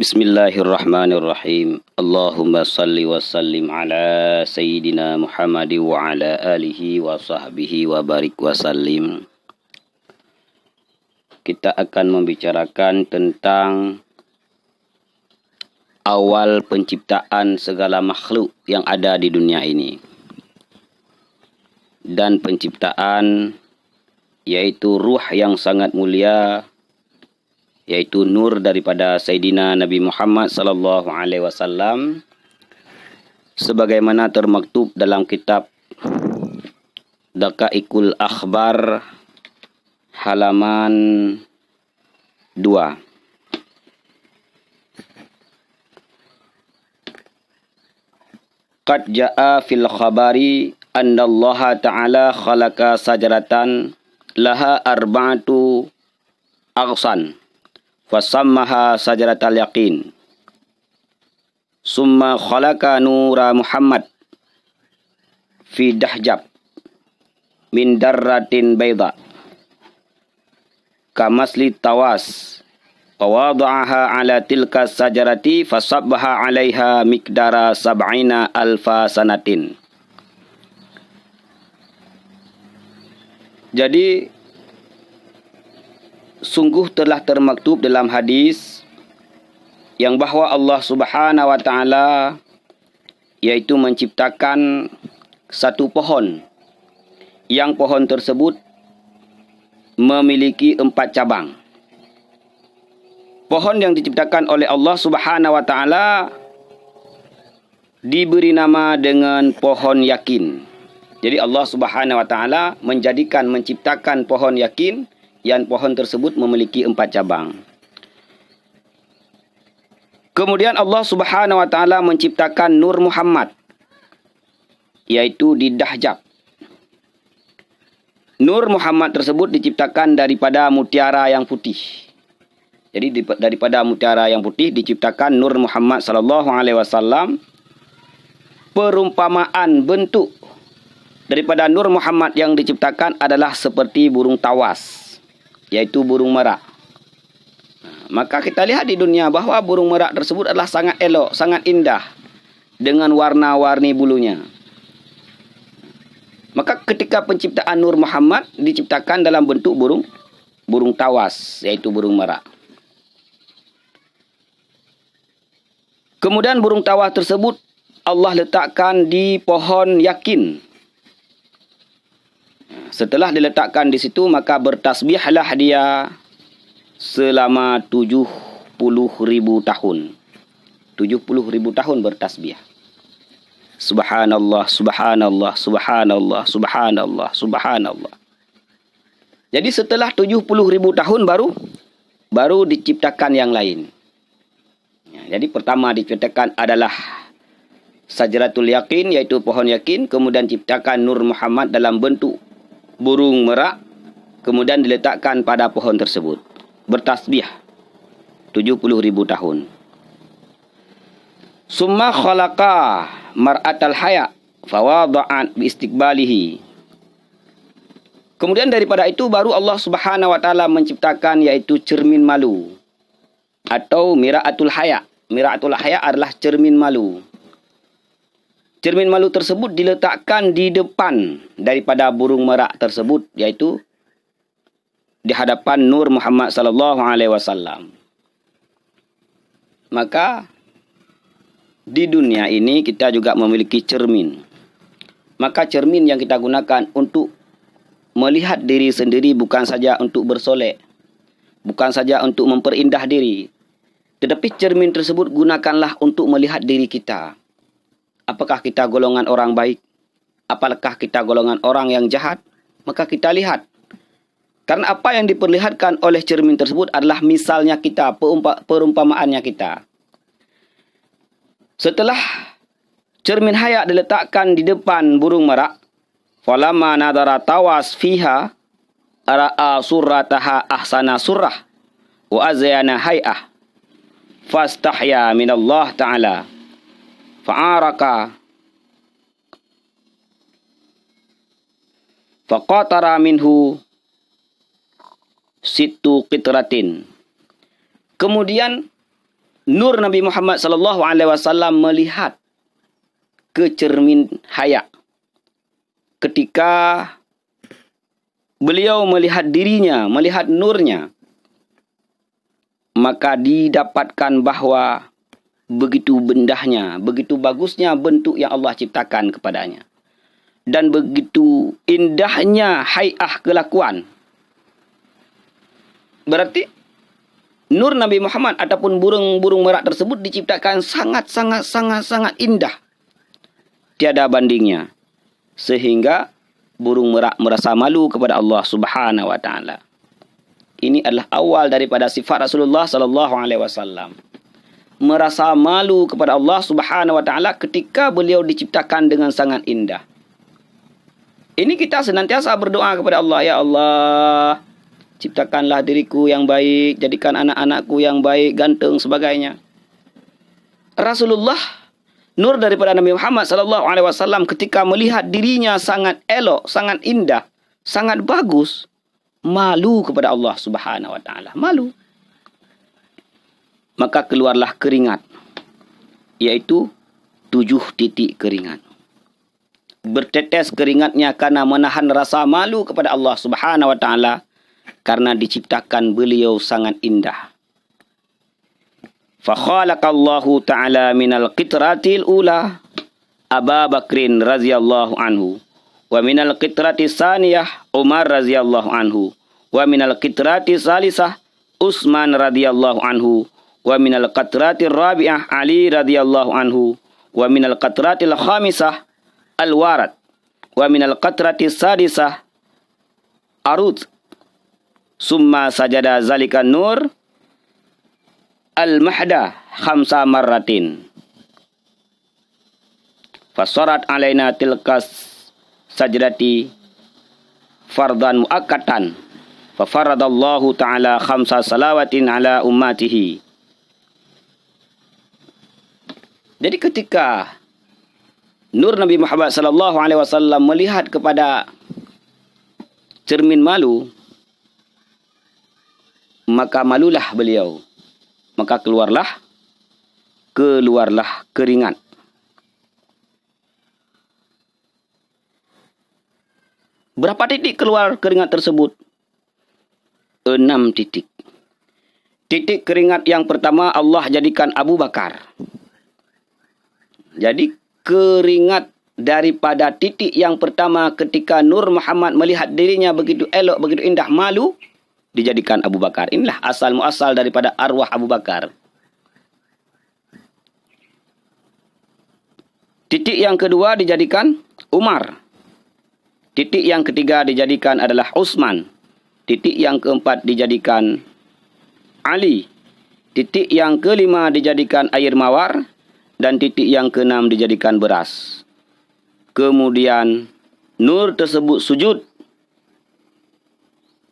Bismillahirrahmanirrahim. Allahumma salli wa sallim ala Sayyidina Muhammad wa ala alihi wa sahbihi wa barik wa sallim. Kita akan membicarakan tentang awal penciptaan segala makhluk yang ada di dunia ini. Dan penciptaan yaitu ruh yang sangat mulia, yaitu nur daripada Sayyidina Nabi Muhammad sallallahu alaihi wasallam, sebagaimana termaktub dalam kitab Daqaiqul Akhbar halaman 2. Qad jaa fil khabari anna Allah ta'ala khalaqa sajaratan laha arba'atu aghsan fasammaha sajaratal yaqin. Summa khalaqa nura Muhammad fi dahjab min darratin bayda kamasli tawas fawada'aha ala tilka sajarati fasabbaha alaiha miqdara sab'ina alfa sanatin. Jadi sungguh telah termaktub dalam hadis yang bahawa Allah Subhanahu wa taala yaitu menciptakan satu pohon, yang pohon tersebut memiliki 4 cabang. Pohon yang diciptakan oleh Allah Subhanahu wa taala diberi nama dengan pohon yakin. Jadi Allah Subhanahu wa taala menciptakan pohon yakin, yang pohon tersebut memiliki 4 cabang. Kemudian Allah Subhanahu wa taala menciptakan Nur Muhammad, yaitu di Dahjab. Nur Muhammad tersebut diciptakan daripada mutiara yang putih. Jadi daripada mutiara yang putih diciptakan Nur Muhammad sallallahu alaihi wasallam. Perumpamaan bentuk daripada Nur Muhammad yang diciptakan adalah seperti burung tawas, yaitu burung merak. Maka kita lihat di dunia bahawa burung merak tersebut adalah sangat elok, sangat indah dengan warna-warni bulunya. Maka ketika penciptaan Nur Muhammad diciptakan dalam bentuk burung tawas, yaitu burung merak. Kemudian burung tawas tersebut Allah letakkan di pohon yakin. Setelah diletakkan di situ, maka bertasbihlah dia selama 70.000 tahun. 70.000 tahun bertasbih. Subhanallah, subhanallah, subhanallah, subhanallah, subhanallah. Jadi setelah 70.000 tahun baru diciptakan yang lain. Jadi pertama diciptakan adalah Sajaratul Yaqin, yaitu pohon yakin. Kemudian diciptakan Nur Muhammad dalam bentuk burung merak, kemudian diletakkan pada pohon tersebut. Bertasbih 70.000 tahun. Summa khalaqa mar'atal haya fawada'at bi istiqbalihi. Kemudian daripada itu baru Allah Subhanahu wa taala menciptakan yaitu cermin malu atau mir'atul haya. Mir'atul haya adalah cermin malu. Cermin malu tersebut diletakkan di depan daripada burung merak tersebut, yaitu di hadapan Nur Muhammad sallallahu alaihi wasallam. Maka di dunia ini kita juga memiliki cermin. Maka cermin yang kita gunakan untuk melihat diri sendiri bukan saja untuk bersolek, bukan saja untuk memperindah diri, tetapi cermin tersebut gunakanlah untuk melihat diri kita. Apakah kita golongan orang baik? Apakah kita golongan orang yang jahat? Maka kita lihat. Karena apa yang diperlihatkan oleh cermin tersebut adalah misalnya kita, perumpamaannya kita. Setelah cermin haya diletakkan di depan burung merak, falamma nadara tawas fiha ra'a surrataha ahsana surrah wa azyana hay'ah fastahya minallah ta'ala fa'araka faqatara minhu situ qitratin. Kemudian Nur Nabi Muhammad sallallahu alaihi wasallam melihat ke cermin haya. Ketika beliau melihat dirinya, melihat nurnya, maka didapatkan bahawa begitu bendahnya, begitu bagusnya bentuk yang Allah ciptakan kepadanya. Dan begitu indahnya hai'ah kelakuan. Berarti nur Nabi Muhammad ataupun burung-burung merak tersebut diciptakan sangat indah. Tiada bandingnya. Sehingga burung merak merasa malu kepada Allah Subhanahu wa taala. Ini adalah awal daripada sifat Rasulullah sallallahu alaihi wasallam. Merasa malu kepada Allah Subhanahu wa taala ketika beliau diciptakan dengan sangat indah. Ini kita senantiasa berdoa kepada Allah, ya Allah, ciptakanlah diriku yang baik, jadikan anak-anakku yang baik, ganteng sebagainya. Rasulullah, nur daripada Nabi Muhammad sallallahu alaihi wasallam, ketika melihat dirinya sangat elok, sangat indah, sangat bagus, malu kepada Allah Subhanahu wa taala, malu. Maka keluarlah keringat, yaitu 7 titik keringat. Bertetes keringatnya karena menahan rasa malu kepada Allah Subhanahu wa taala karena diciptakan beliau sangat indah. Fa khalaqallahu ta'ala minal qitratil ula Aba Bakrin radhiyallahu anhu, wa minal qitratis saniyah Umar radhiyallahu anhu, wa minal qitratis salisah Utsman radhiyallahu anhu, wa minal qatratir rabi'ah Ali radhiyallahu anhu, wa minal qatratil khamisah Al-Warad, wa minal qatratis sadisah Arud. Summa sajada zalika nur al-mahda 5 marratin. Fasarat alaina tilkas sajdati fardan muakkatan. Fafaradallahu ta'ala 5 salawatin ala ummatihi. Jadi ketika nur Nabi Muhammad sallallahu alaihi wasallam melihat kepada cermin malu, maka malulah beliau. Maka keluarlah keringat. Berapa titik keluar keringat tersebut? 6 titik. Titik keringat yang pertama Allah jadikan Abu Bakar. Jadi keringat daripada titik yang pertama ketika Nur Muhammad melihat dirinya begitu elok, begitu indah, malu, dijadikan Abu Bakar. Inilah asal muasal daripada arwah Abu Bakar. Titik yang kedua dijadikan Umar. Titik yang ketiga dijadikan adalah Utsman. Titik yang keempat dijadikan Ali. Titik yang kelima dijadikan air mawar. Dan titik yang keenam dijadikan beras. Kemudian nur tersebut sujud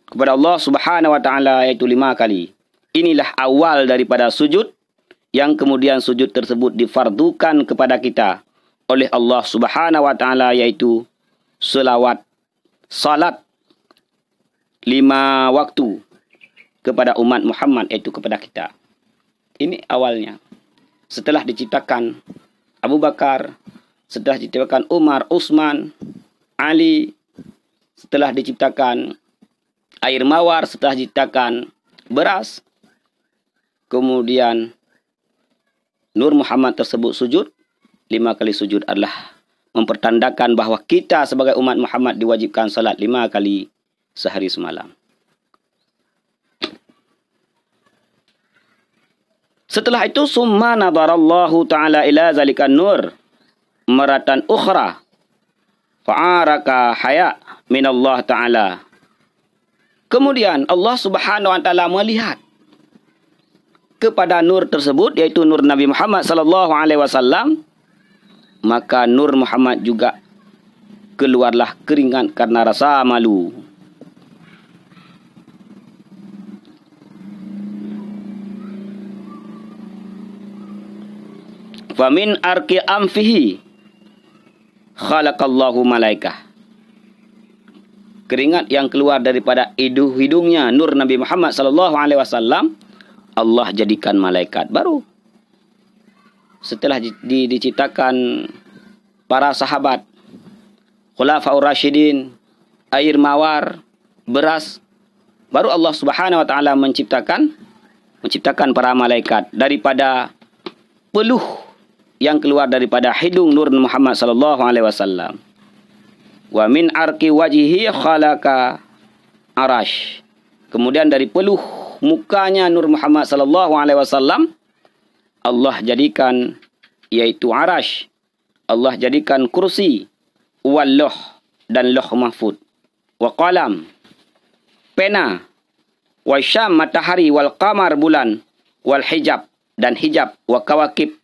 kepada Allah Subhanahu wa taala, yaitu 5 kali. Inilah awal daripada sujud, yang kemudian sujud tersebut difardukan kepada kita oleh Allah Subhanahu wa taala, yaitu salat 5 waktu kepada umat Muhammad, yaitu kepada kita. Ini awalnya. Setelah diciptakan Abu Bakar, setelah diciptakan Umar, Utsman, Ali, setelah diciptakan air mawar, setelah diciptakan beras, kemudian Nur Muhammad tersebut sujud. 5 kali sujud adalah mempertandakan bahawa kita sebagai umat Muhammad diwajibkan salat 5 kali sehari semalam. Setelah itu summa nadarallahu ta'ala ila zalikan nur maratan ukhra fa'araka haya minallah ta'ala. Kemudian Allah Subhanahu wa taala melihat kepada nur tersebut, yaitu nur Nabi Muhammad sallallahu alaihi wasallam, maka Nur Muhammad juga keluarlah keringat karena rasa malu. Famin arki amfihi khalaqallahu malaikah. Keringat yang keluar daripada hidungnya Nur Nabi Muhammad sallallahu alaihi wasallam, Allah jadikan malaikat baru. setelah diciptakan para sahabat, Khulafaur Rasyidin, air mawar, beras, baru Allah Subhanahu wa taala menciptakan para malaikat daripada peluh yang keluar daripada hidung Nur Muhammad sallallahu alaihi wasallam. Wa min arqi wajhihi khalaqa arash. Kemudian dari peluh mukanya Nur Muhammad sallallahu alaihi wasallam Allah jadikan yaitu arash. Allah jadikan kursi, wal dan loh mahfud. Wa qalam, pena, wa syam matahari, wal qamar bulan, wal hijab dan hijab, wa kawakib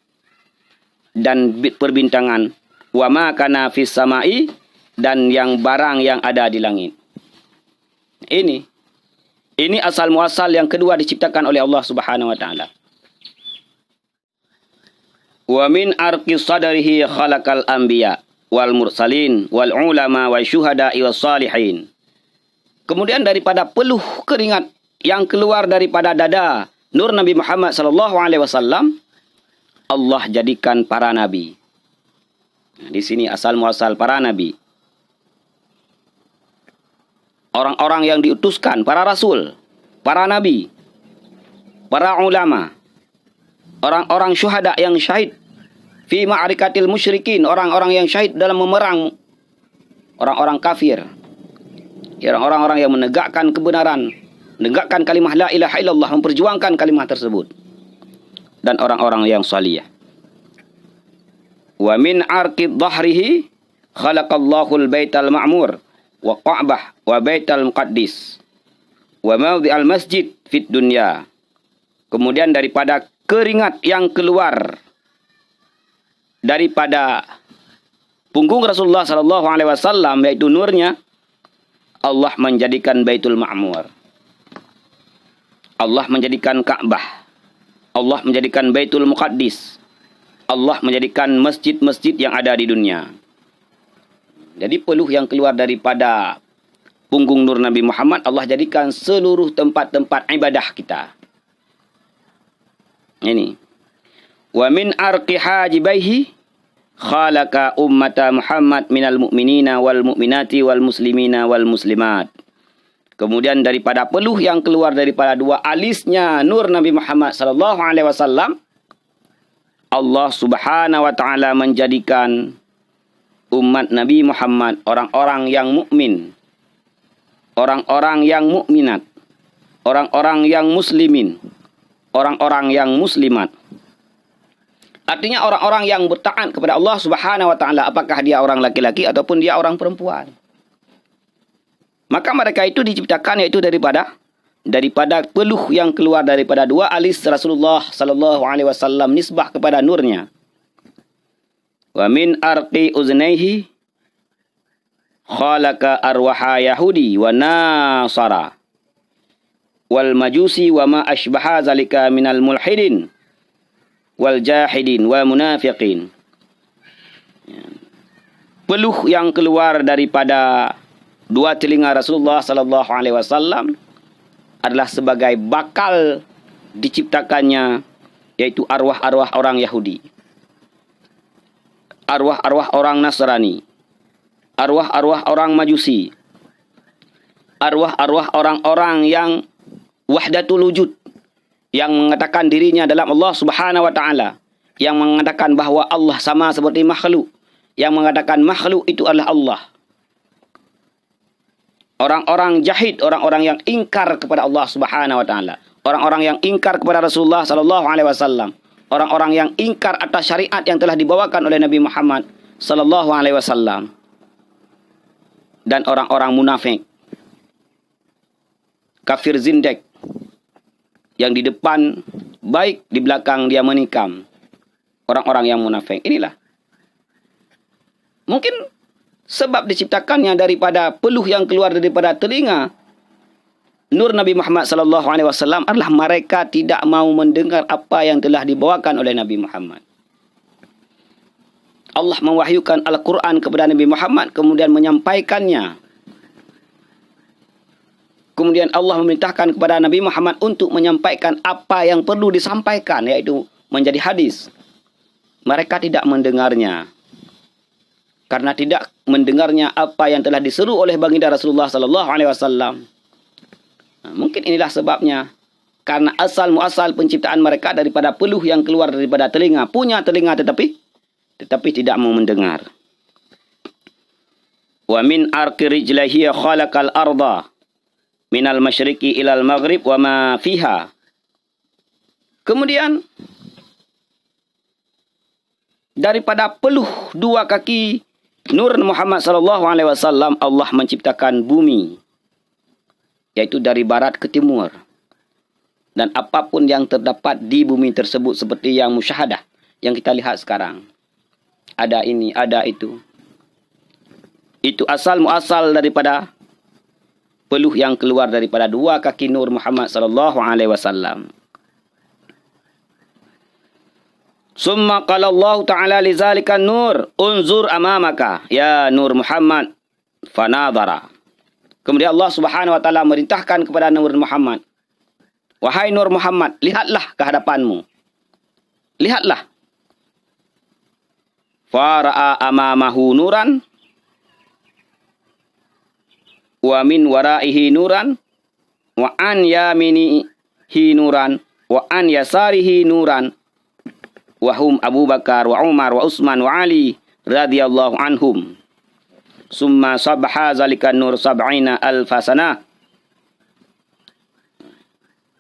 dan perbintangan, wa ma kana fis samai dan yang barang yang ada di langit. Ini asal muasal yang kedua diciptakan oleh Allah Subhanahu wa taala. Wa min arqi sadrihi khalaqal anbiya wal mursalin wal ulama wa syuhada was salihin. Kemudian daripada peluh keringat yang keluar daripada dada Nur Nabi Muhammad sallallahu alaihi wasallam Allah jadikan para nabi. Di sini asal muasal para nabi. Orang-orang yang diutuskan, para rasul, para nabi, para ulama, orang-orang syuhada yang syahid fi ma'arikatil musyrikin, orang-orang yang syahid dalam memerang orang-orang kafir, orang-orang yang menegakkan kebenaran, menegakkan kalimah la ilaha illallah, memperjuangkan kalimah tersebut, dan orang-orang yang salih. Wa min arqi dhahrihi khalaqallahu al-baital ma'mur wa Ka'bah wa baital muqaddis wa mawdi'al masjid fid dunya. Kemudian daripada keringat yang keluar daripada punggung Rasulullah sallallahu alaihi wasallam yaitu nurnya, Allah menjadikan Baitul Ma'mur. Allah menjadikan Ka'bah. Allah menjadikan Baitul Muqaddis. Allah menjadikan masjid-masjid yang ada di dunia. Jadi peluh yang keluar daripada punggung Nur Nabi Muhammad Allah jadikan seluruh tempat-tempat ibadah kita. Ini. Wa min arqi hajibaihi khalaqa ummata Muhammad minal mu'minina wal mu'minati wal muslimina wal muslimat. Kemudian daripada peluh yang keluar daripada dua alisnya Nur Nabi Muhammad sallallahu alaihi wasallam Allah Subhanahu wa taala menjadikan umat Nabi Muhammad orang-orang yang mukmin, orang-orang yang mukminat, orang-orang yang muslimin, orang-orang yang muslimat. Artinya orang-orang yang bertaat kepada Allah Subhanahu wa taala, apakah dia orang laki-laki ataupun dia orang perempuan. Maka mereka itu diciptakan yaitu daripada peluh yang keluar daripada dua alis Rasulullah sallallahu alaihi wasallam nisbah kepada nurnya. Wa min arqi uznaihi khalaqa arwaha yahudi wa nasara wal majusi wa ma ashbaha zalika minal mulhidin wal jahidin wa munafiqin. Peluh yang keluar daripada dua telinga Rasulullah sallallahu alaihi wasallam adalah sebagai bakal diciptakannya yaitu arwah-arwah orang Yahudi, arwah-arwah orang Nasrani, arwah-arwah orang Majusi, arwah-arwah orang-orang yang wahdatul wujud, yang mengatakan dirinya dalam Allah Subhanahu wa taala, yang mengatakan bahwa Allah sama seperti makhluk, yang mengatakan makhluk itu adalah Allah. Orang-orang jahid, orang-orang yang ingkar kepada Allah Subhanahu wa taala, orang-orang yang ingkar kepada Rasulullah sallallahu alaihi wasallam, orang-orang yang ingkar atas syariat yang telah dibawakan oleh Nabi Muhammad sallallahu alaihi wasallam, dan orang-orang munafik, kafir zindek, yang di depan baik, di belakang dia menikam. Orang-orang yang munafik inilah mungkin sebab diciptakannya daripada peluh yang keluar daripada telinga Nur Nabi Muhammad sallallahu alaihi wasallam adalah mereka tidak mau mendengar apa yang telah dibawakan oleh Nabi Muhammad. Allah mewahyukan Al-Quran kepada Nabi Muhammad, kemudian menyampaikannya. Kemudian Allah memerintahkan kepada Nabi Muhammad untuk menyampaikan apa yang perlu disampaikan, yaitu menjadi hadis. mereka tidak mendengarnya. Karena tidak mendengarnya apa yang telah diseru oleh baginda Rasulullah sallallahu alaihi wasallam. Mungkin inilah sebabnya. Karena asal muasal penciptaan mereka daripada peluh yang keluar daripada telinga. Punya telinga tetapi tidak mau mendengar. Wa min arqi rijlihi khalaqal arda minal masyriqi ilal maghrib wa ma fiha. Kemudian daripada peluh dua kaki Nur Muhammad sallallahu alaihi wasallam Allah menciptakan bumi, yaitu dari barat ke timur. Dan apapun yang terdapat di bumi tersebut seperti yang musyahadah yang kita lihat sekarang. Ada ini, ada itu. Itu asal muasal daripada peluh yang keluar daripada dua kaki Nur Muhammad sallallahu alaihi wasallam. Summa qala Allah Ta'ala li zalika nur unzur amamaka ya Nur Muhammad fanadhara. Kemudian Allah Subhanahu wa taala merintahkan kepada Nur Muhammad, wahai Nur Muhammad, lihatlah ke hadapanmu. Lihatlah. Fara'a amamahu nuran wa min waraihi nuran wa an yaminihi nuran wa an yasarihi nuran. Wahum Abu Bakar wa Umar wa Utsman wa Ali radhiyallahu anhum. Summa sabha zalika nur sab'ina alfasana.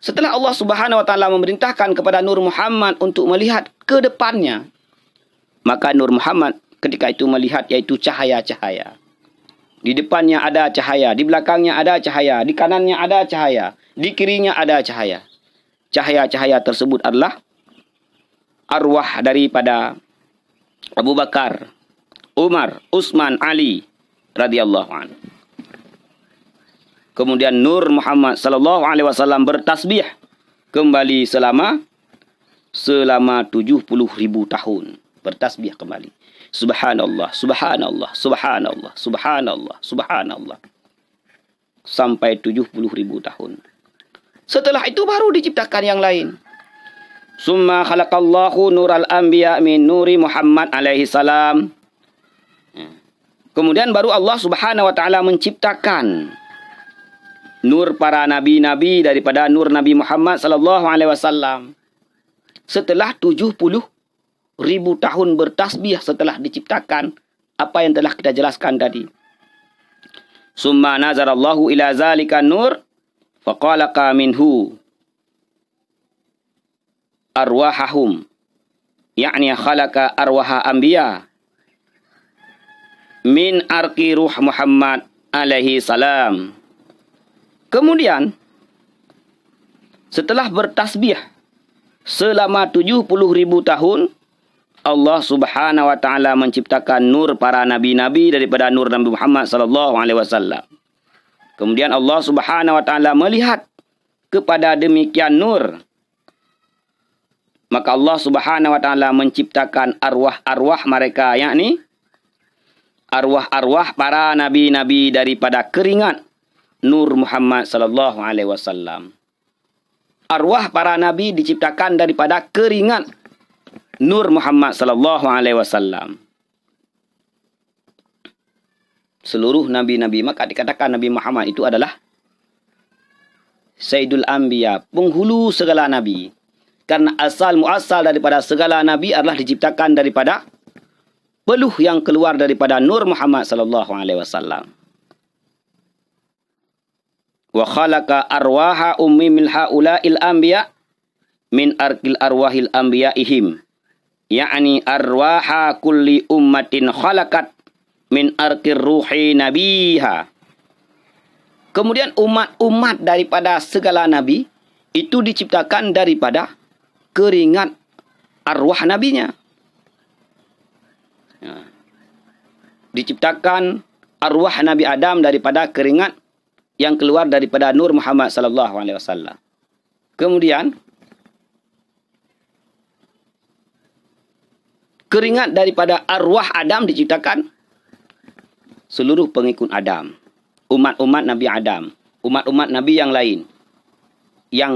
Setelah Allah Subhanahu wa taala memerintahkan kepada Nur Muhammad untuk melihat ke depannya, maka Nur Muhammad ketika itu melihat yaitu cahaya-cahaya. Di depannya ada cahaya, di belakangnya ada cahaya, di kanannya ada cahaya, di kirinya ada cahaya. Cahaya-cahaya tersebut adalah arwah daripada Abu Bakar, Umar, Utsman, Ali radhiyallahu anhu. Kemudian Nur Muhammad sallallahu alaihi wasallam bertasbih kembali selama 70.000 tahun. Bertasbih kembali. Subhanallah, subhanallah, subhanallah, subhanallah, subhanallah. Sampai 70.000 tahun. Setelah itu baru diciptakan yang lain. Summa khalaqallahu nural anbiya min nuri Muhammad alaihi salam. Kemudian baru Allah Subhanahu wa taala menciptakan nur para nabi-nabi daripada nur Nabi Muhammad sallallahu alaihi wasallam. Setelah 70.000 tahun bertasbih setelah diciptakan apa yang telah kita jelaskan tadi. Summa nazarallahu ila zalika nur faqalaqa minhu arwahahum, yakni khalaqa arwaha anbiya min arqi ruh Muhammad alaihi salam. Kemudian setelah bertasbih selama 70.000 tahun, Allah Subhanahu wa taala menciptakan nur para nabi-nabi daripada nur Nabi Muhammad sallallahu alaihi wasallam. Kemudian Allah Subhanahu wa taala melihat kepada demikian nur, maka Allah Subhanahu wa taala menciptakan arwah-arwah mereka, yakni arwah-arwah para nabi-nabi daripada keringat Nur Muhammad sallallahu alaihi wasallam. Arwah para nabi diciptakan daripada keringat Nur Muhammad sallallahu alaihi wasallam. Seluruh nabi-nabi, maka dikatakan Nabi Muhammad itu adalah Sayyidul Anbiya, penghulu segala nabi. Karena asal muasal daripada segala nabi adalah diciptakan daripada peluh yang keluar daripada Nur Muhammad sallallahu alaihi wasallam. Wa khalaqa arwaha ummi min haula'il anbiya min arqil arwahil anbiya'ihim, yakni arwaha kulli ummatin khalaqat min arqir ruhi nabiha. Kemudian umat-umat daripada segala nabi itu diciptakan daripada keringat arwah nabinya. Diciptakan arwah Nabi Adam daripada keringat yang keluar daripada Nur Muhammad sallallahu alaihi wasallam. Kemudian keringat daripada arwah Adam diciptakan seluruh pengikut Adam, umat-umat Nabi Adam, umat-umat Nabi yang lain yang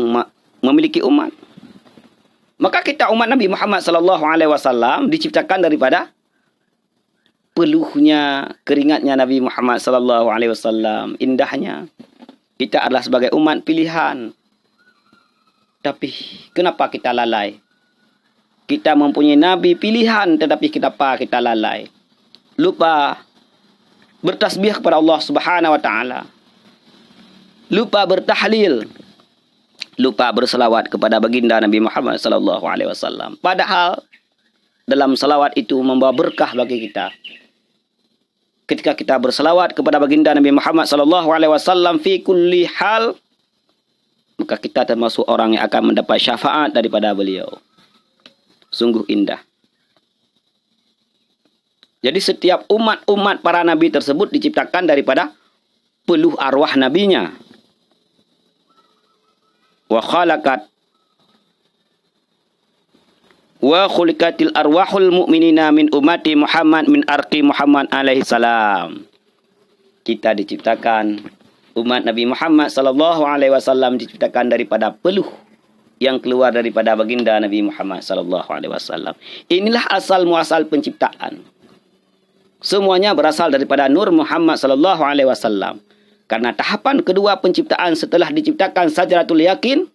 memiliki umat. Maka kita umat Nabi Muhammad sallallahu alaihi wasallam diciptakan daripada peluhnya, keringatnya Nabi Muhammad sallallahu alaihi wasallam. Indahnya. Kita adalah sebagai umat pilihan. Tapi kenapa kita lalai? Kita mempunyai Nabi pilihan, tetapi kenapa kita lalai? Lupa bertasbih kepada Allah Subhanahu wa taala. Lupa bertahlil. Lupa berselawat kepada baginda Nabi Muhammad sallallahu alaihi wasallam. Padahal dalam selawat itu membawa berkah bagi kita. Ketika kita berselawat kepada baginda Nabi Muhammad sallallahu alaihi wasallam fi kulli hal, maka kita termasuk orang yang akan mendapat syafaat daripada beliau. Sungguh indah. Jadi setiap umat-umat para nabi tersebut diciptakan daripada peluh arwah nabinya. Wa khalaqat wa khuliqatil arwahul mu'minina min ummati Muhammad min arqi Muhammad alaihi salam. Kita diciptakan, umat Nabi Muhammad sallallahu alaihi wasallam diciptakan daripada peluh yang keluar daripada baginda Nabi Muhammad sallallahu alaihi wasallam. Inilah asal muasal penciptaan. Semuanya berasal daripada Nur Muhammad sallallahu alaihi wasallam. Karena tahapan kedua penciptaan setelah diciptakan Sajaratul Yakin,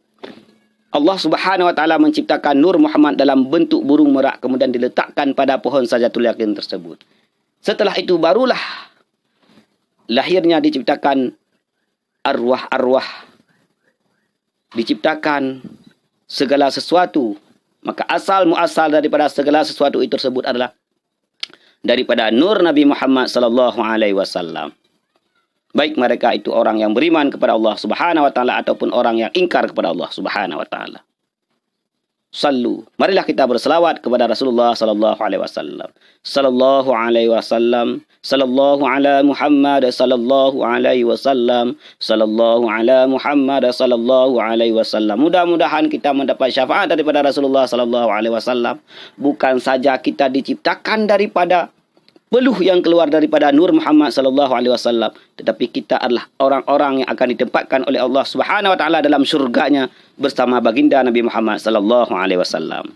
Allah Subhanahu wa taala menciptakan Nur Muhammad dalam bentuk burung merak, kemudian diletakkan pada pohon Sajaratul Yakin tersebut. Setelah itu barulah lahirnya diciptakan arwah-arwah. Diciptakan segala sesuatu. Maka asal muasal daripada segala sesuatu itu tersebut adalah daripada Nur Nabi Muhammad sallallahu alaihi wasallam. Baik mereka itu orang yang beriman kepada Allah Subhanahu wa taala ataupun orang yang ingkar kepada Allah Subhanahu wa taala. Sallu. Marilah kita berselawat kepada Rasulullah sallallahu alaihi wasallam. Sallallahu alaihi wasallam. Sallallahu ala Muhammad sallallahu alaihi wasallam. Sallallahu ala Muhammad sallallahu alaihi wasallam. Mudah-mudahan kita mendapat syafaat daripada Rasulullah sallallahu alaihi wasallam. Bukan saja kita diciptakan daripada peluh yang keluar daripada Nur Muhammad sallallahu alaihi wasallam, tetapi kita adalah orang-orang yang akan ditempatkan oleh Allah Subhanahu wa taala dalam syurganya bersama baginda Nabi Muhammad sallallahu alaihi wasallam.